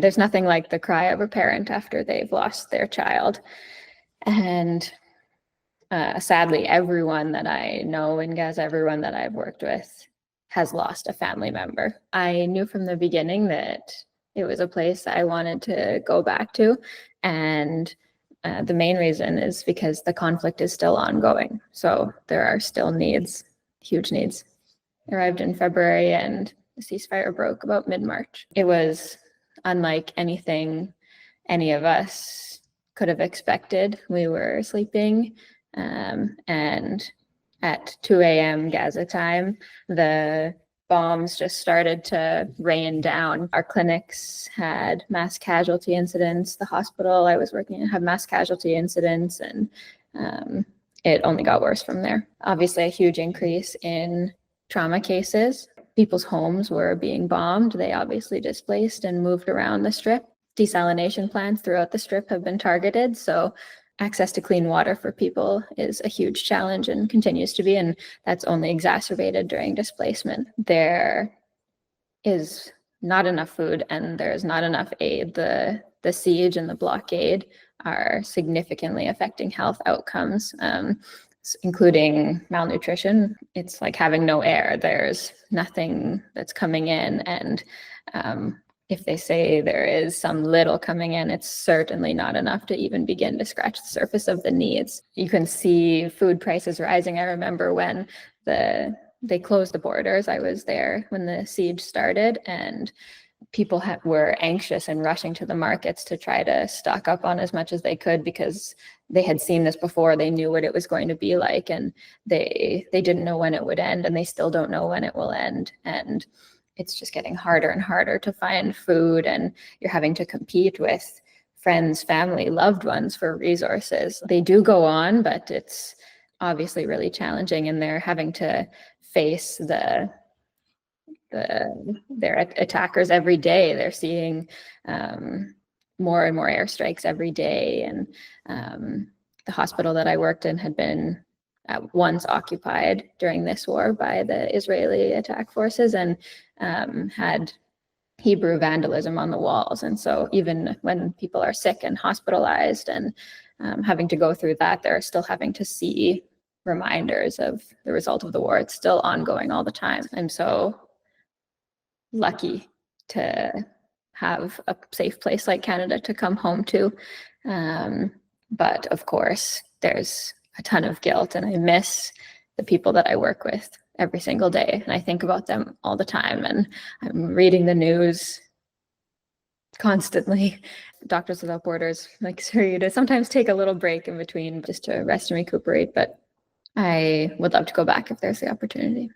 there's nothing like the cry of a parent after they've lost their child. And sadly, everyone that I know in Gaza, everyone that I've worked with has lost a family member. I knew from the beginning that it was a place I wanted to go back to. And the main reason is because the conflict is still ongoing. So there are still needs, huge needs. I arrived in February and the ceasefire broke about mid-March. It was unlike anything any of us could have expected. We were sleeping and at 2 a.m. Gaza time, the bombs just started to rain down. Our clinics had mass casualty incidents. The hospital I was working in had mass casualty incidents, and it only got worse from there. Obviously, a huge increase in trauma cases. People's homes were being bombed. They obviously displaced and moved around the strip. Desalination plants throughout the strip have been targeted, so access to clean water for people is a huge challenge and continues to be, and that's only exacerbated during displacement. There is not enough food and there's not enough aid. The siege and the blockade are significantly affecting health outcomes, including malnutrition. It's like having no air. There's nothing that's coming in, and if they say there is some little coming in, it's certainly not enough to even begin to scratch the surface of the needs. You can see food prices rising. I remember when they closed the borders. I was there when the siege started, and people were anxious and rushing to the markets to try to stock up on as much as they could because they had seen this before. They knew what it was going to be like, and they didn't know when it would end, and they still don't know when it will end. And it's just getting harder and harder to find food, and you're having to compete with friends, family, loved ones for resources. They do go on, but it's obviously really challenging, and they're having to face their attackers every day. They're seeing more and more airstrikes every day, and the hospital that I worked in had been at once occupied during this war by the Israeli attack forces, and had Hebrew vandalism on the walls. And so even when people are sick and hospitalized and having to go through that, they're still having to see reminders of the result of the war. It's still ongoing all the time. I'm so lucky to have a safe place like Canada to come home to. But of course, there's a ton of guilt, and I miss the people that I work with every single day. And I think about them all the time, and I'm reading the news constantly. Doctors Without Borders likes for you to sometimes take a little break in between just to rest and recuperate, but I would love to go back if there's the opportunity.